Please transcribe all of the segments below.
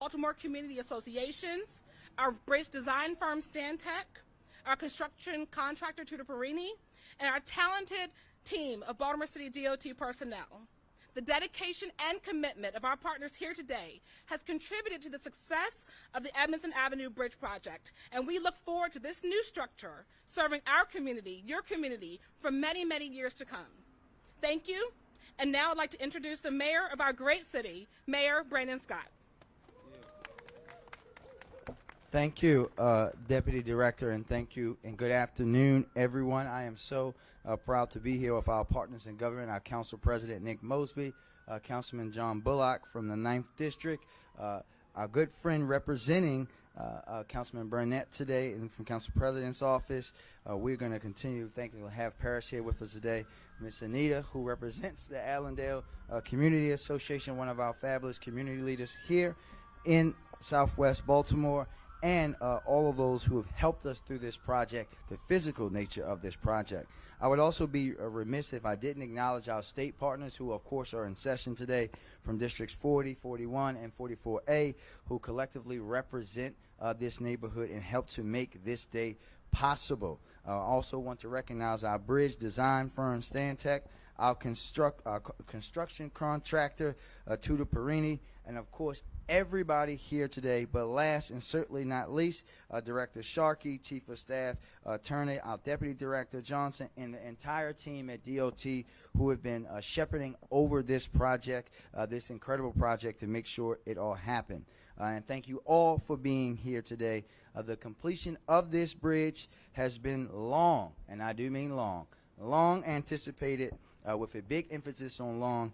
Baltimore Community Associations, our bridge design firm Stantec, our construction contractor Tudor Perini, and our talented team of Baltimore City DOT personnel. The dedication and commitment of our partners here today has contributed to the success of the Edmondson Avenue Bridge Project, and we look forward to this new structure serving our community, your community, for many, many years to come. Thank you, and now I'd like to introduce the mayor of our great city, Mayor Brandon Scott. Thank you, Deputy Director, and thank you, and good afternoon, everyone. I am so proud to be here with our partners in government, our Council President, Nick Mosby, Councilman John Bullock from the 9th District, our good friend representing Councilman Burnett today, and from Council President's office. We're going to continue thanking, we'll have Parrish here with us today, Ms. Anita, who represents the Allendale Community Association, one of our fabulous community leaders here in Southwest Baltimore, and all of those who have helped us through this project, the physical nature of this project. I would also be remiss if I didn't acknowledge our state partners who, of course, are in session today from Districts 40, 41, and 44A, who collectively represent this neighborhood and help to make this day possible. I also want to recognize our bridge design firm, Stantec, our construction contractor, Tudor Perini, and, of course, everybody here today, but last and certainly not least, Director Sharkey, Chief of Staff Turner, our Deputy Director Johnson, and the entire team at DOT who have been shepherding over this project, this incredible project, to make sure it all happened. And thank you all for being here today. The completion of this bridge has been long, and I do mean long anticipated, with a big emphasis on long.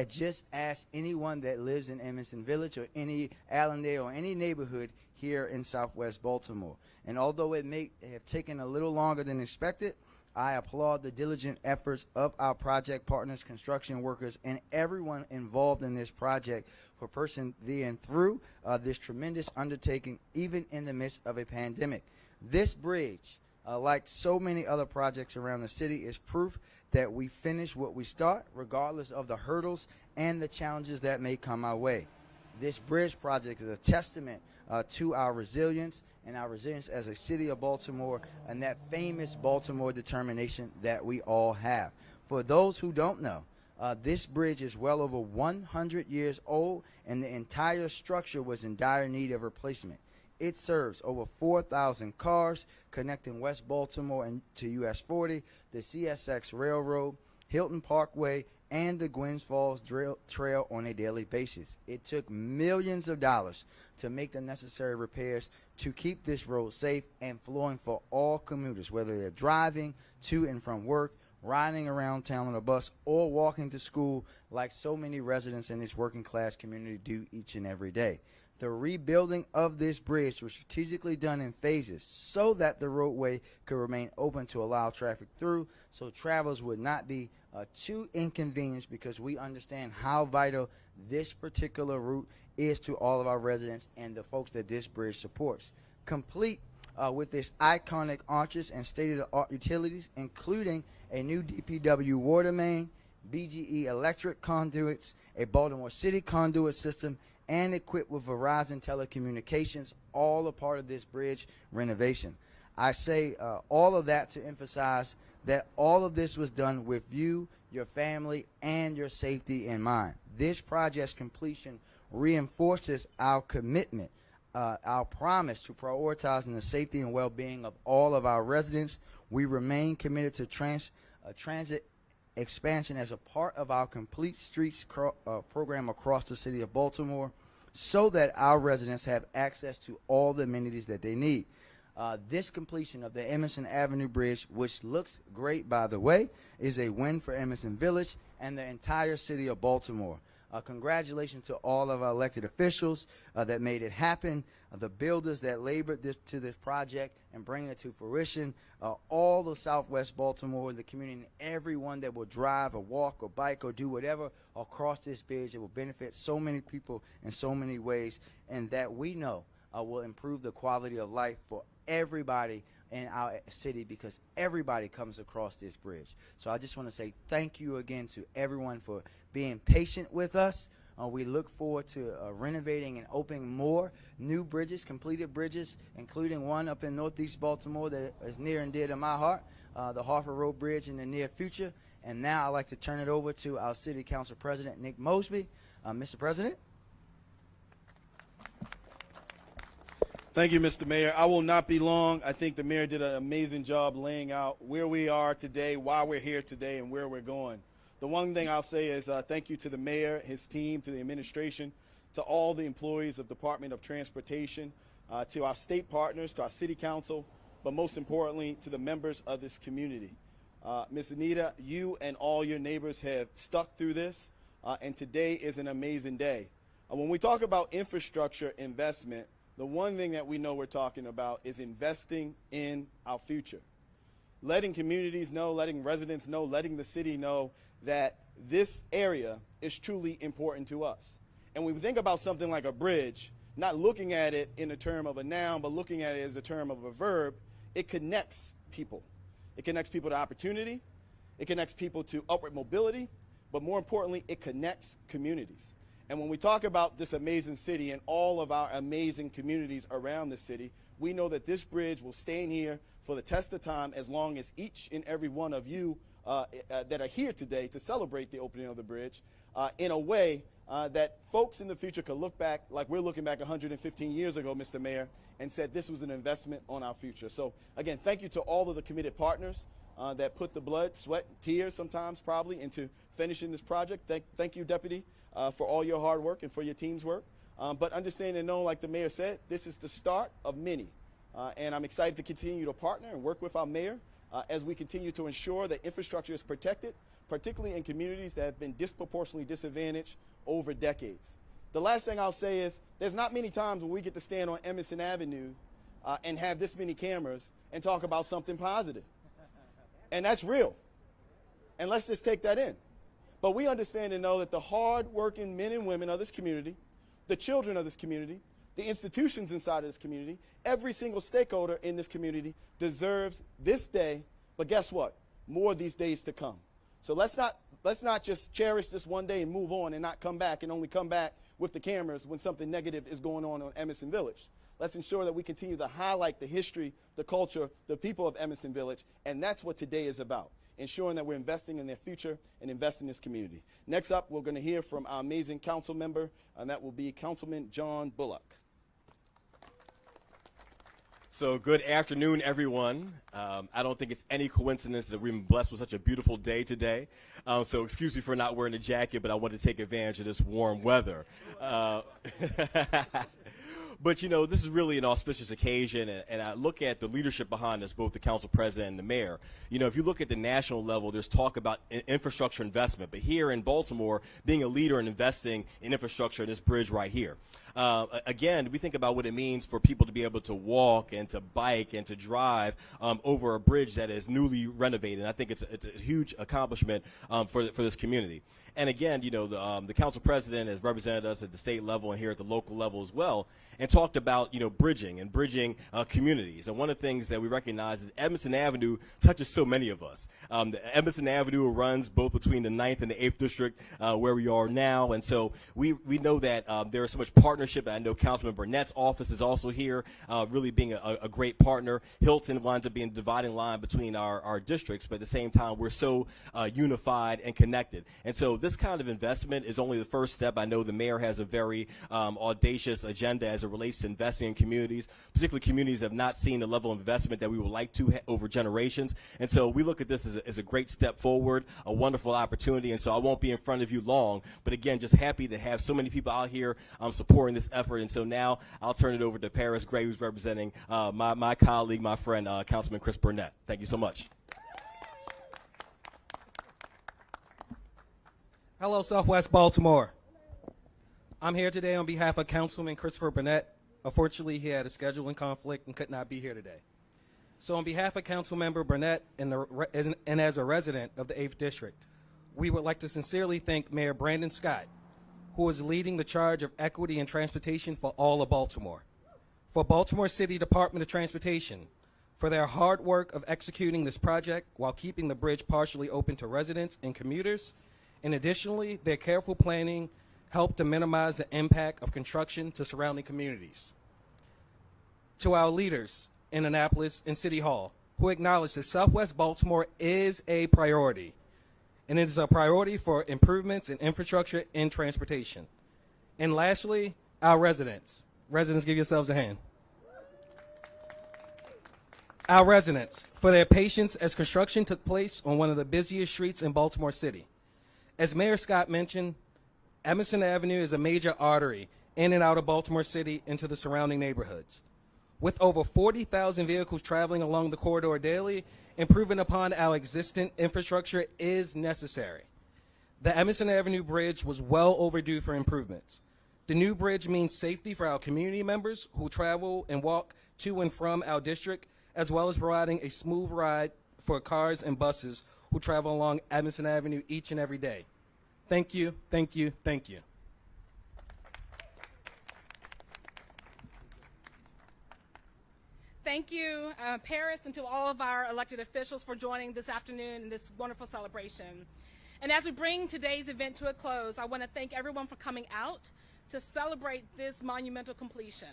Just ask anyone that lives in Edmondson Village or any Allendale or any neighborhood here in Southwest Baltimore. And although it may have taken a little longer than expected, I applaud the diligent efforts of our project partners, construction workers, and everyone involved in this project for persevering through this tremendous undertaking, even in the midst of a pandemic. This bridge, like so many other projects around the city, is proof that we finish what we start, regardless of the hurdles and the challenges that may come our way. This bridge project is a testament to our resilience and our resilience as a city of Baltimore, and that famous Baltimore determination that we all have. For those who don't know, this bridge is well over 100 years old, and the entire structure was in dire need of replacement. It serves over 4,000 cars connecting West Baltimore and to US 40, the CSX Railroad, Hilton Parkway, and the Gwynns Falls Trail on a daily basis. It took millions of dollars to make the necessary repairs to keep this road safe and flowing for all commuters, whether they're driving to and from work, riding around town on a bus, or walking to school, like so many residents in this working class community do each and every day. The rebuilding of this bridge was strategically done in phases so that the roadway could remain open to allow traffic through, so travelers would not be too inconvenienced, because we understand how vital this particular route is to all of our residents and the folks that this bridge supports. Complete with its iconic arches and state-of-the-art utilities, including a new DPW water main, BGE electric conduits, a Baltimore City conduit system, and equipped with Verizon telecommunications, all a part of this bridge renovation. I say all of that to emphasize that all of this was done with you, your family, and your safety in mind. This project's completion reinforces our commitment, our promise to prioritizing the safety and well-being of all of our residents. We remain committed to transit expansion as a part of our Complete Streets program across the city of Baltimore, so that our residents have access to all the amenities that they need. This completion of the Edmondson Avenue Bridge, which looks great, by the way, is a win for Edmondson Village and the entire city of Baltimore. Congratulations to all of our elected officials that made it happen, the builders that labored to this project and bringing it to fruition, all the Southwest Baltimore, the community, and everyone that will drive or walk or bike or do whatever across this bridge. It will benefit so many people in so many ways, and that we know will improve the quality of life for everybody in our city, because everybody comes across this bridge. So I just want to say thank you again to everyone for being patient with us, We look forward to renovating and opening more new bridges, completed bridges, including one up in Northeast Baltimore that is near and dear to my heart, the Harford Road Bridge, in the near future. And now I'd like to turn it over to our City Council President, Nick Mosby. Mr. President. Thank you, Mr. Mayor. I will not be long. I think the mayor did an amazing job laying out where we are today, why we're here today, and where we're going. The one thing I'll say is thank you to the mayor, his team, to the administration, to all the employees of Department of Transportation, to our state partners, to our city council, but most importantly, to the members of this community. Ms. Anita, you and all your neighbors have stuck through this, and today is an amazing day. When we talk about infrastructure investment, the one thing that we know we're talking about is investing in our future. Letting communities know, letting residents know, letting the city know that this area is truly important to us. And when we think about something like a bridge, not looking at it in the term of a noun, but looking at it as a term of a verb, it connects people. It connects people to opportunity. It connects people to upward mobility. But more importantly, it connects communities. And when we talk about this amazing city and all of our amazing communities around the city, we know that this bridge will stand here for the test of time as long as each and every one of you that are here today to celebrate the opening of the bridge in a way that folks in the future could look back like we're looking back 115 years ago, Mr. Mayor, and said this was an investment on our future. So, again, thank you to all of the committed partners that put the blood, sweat, tears sometimes probably into finishing this project. Thank you, Deputy, for all your hard work and for your team's work. But understand and know, like the mayor said, this is the start of many. And I'm excited to continue to partner and work with our mayor as we continue to ensure that infrastructure is protected, particularly in communities that have been disproportionately disadvantaged over decades. The last thing I'll say is there's not many times when we get to stand on Edmondson Avenue and have this many cameras and talk about something positive. And that's real. And let's just take that in. But we understand and know that the hard-working men and women of this community, the children of this community, the institutions inside of this community, every single stakeholder in this community deserves this day, but guess what? More of these days to come. So let's not just cherish this one day and move on and not come back and only come back with the cameras when something negative is going on Edmondson Village. Let's ensure that we continue to highlight the history, the culture, the people of Edmondson Village, and that's what today is about, ensuring that we're investing in their future and investing in this community. Next up, we're going to hear from our amazing council member, and that will be Councilman John Bullock. So good afternoon, everyone. I don't think it's any coincidence that we've been blessed with such a beautiful day today. So excuse me for not wearing a jacket, but I want to take advantage of this warm weather. But, you know, this is really an auspicious occasion, and I look at the leadership behind us, both the council president and the mayor. You know, if you look at the national level, there's talk about infrastructure investment. But here in Baltimore, being a leader in investing in infrastructure, in this bridge right here. Again, we think about what it means for people to be able to walk and to bike and to drive over a bridge that is newly renovated. And I think it's a huge accomplishment for this community. And again, you know, the council president has represented us at the state level and here at the local level as well, and talked about, you know, bridging communities. And one of the things that we recognize is Edmondson Avenue touches so many of us. The Edmondson Avenue runs both between the 9th and the 8th district where we are now. And so we know that there is so much partnership. I know Councilman Burnett's office is also here, really being a great partner. Hilton winds up being the dividing line between our districts, but at the same time, we're so unified and connected. And so this kind of investment is only the first step. I know the mayor has a very audacious agenda as it relates to investing in communities, particularly communities that have not seen the level of investment that we would like to over generations. And so we look at this as a great step forward, a wonderful opportunity. And so I won't be in front of you long, but again, just happy to have so many people out here supporting this effort. And so now I'll turn it over to Paris Gray, who's representing my colleague, my friend, Councilman Chris Burnett. Thank you so much. Hello, Southwest Baltimore. I'm here today on behalf of Councilman Christopher Burnett. Unfortunately, he had a scheduling conflict and could not be here today. So on behalf of Councilmember Burnett and as a resident of the 8th District, we would like to sincerely thank Mayor Brandon Scott, who is leading the charge of equity and transportation for all of Baltimore, for Baltimore City Department of Transportation, for their hard work of executing this project while keeping the bridge partially open to residents and commuters, and additionally, their careful planning help to minimize the impact of construction to surrounding communities. To our leaders in Annapolis and City Hall, who acknowledge that Southwest Baltimore is a priority, and it is a priority for improvements in infrastructure and transportation. And lastly, our residents. Residents, give yourselves a hand. Our residents, for their patience as construction took place on one of the busiest streets in Baltimore City. As Mayor Scott mentioned, Edmondson Avenue is a major artery in and out of Baltimore City into the surrounding neighborhoods. With over 40,000 vehicles traveling along the corridor daily, improving upon our existing infrastructure is necessary. The Edmondson Avenue Bridge was well overdue for improvements. The new bridge means safety for our community members who travel and walk to and from our district, as well as providing a smooth ride for cars and buses who travel along Edmondson Avenue each and every day. Thank you, thank you, thank you. Thank you, Paris, and to all of our elected officials for joining this afternoon in this wonderful celebration. And as we bring today's event to a close, I want to thank everyone for coming out to celebrate this monumental completion.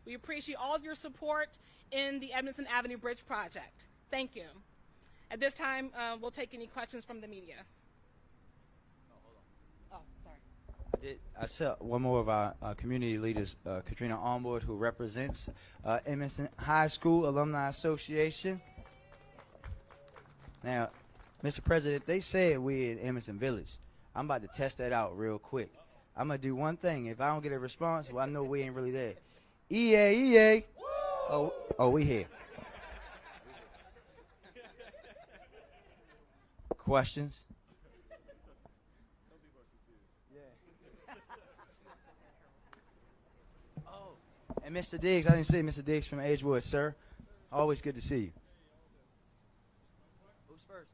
We appreciate all of your support in the Edmondson Avenue Bridge project. Thank you. At this time, we'll take any questions from the media. Oh, sorry. I saw one more of our community leaders, Katrina Onboard, who represents Edmondson High School Alumni Association. Now, Mr. President, they said we in Edmondson Village. I'm about to test that out real quick. I'm going to do one thing. If I don't get a response, well, I know we ain't really there. EA, EA. Oh, we here. Questions? Oh, and Mr. Diggs, I didn't see Mr. Diggs from Edgewood, sir. Always good to see you. Who's first?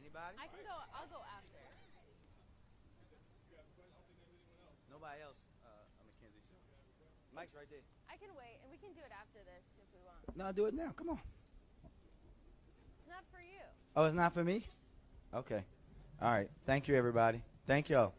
Anybody? I can go. I'll go after. Nobody else. Mackenzie, sir. Mike's right there. I can wait, and we can do it after this if we want. No, do it now. Come on. It's not for you. Oh, it's not for me? Okay. All right. Thank you, everybody. Thank y'all.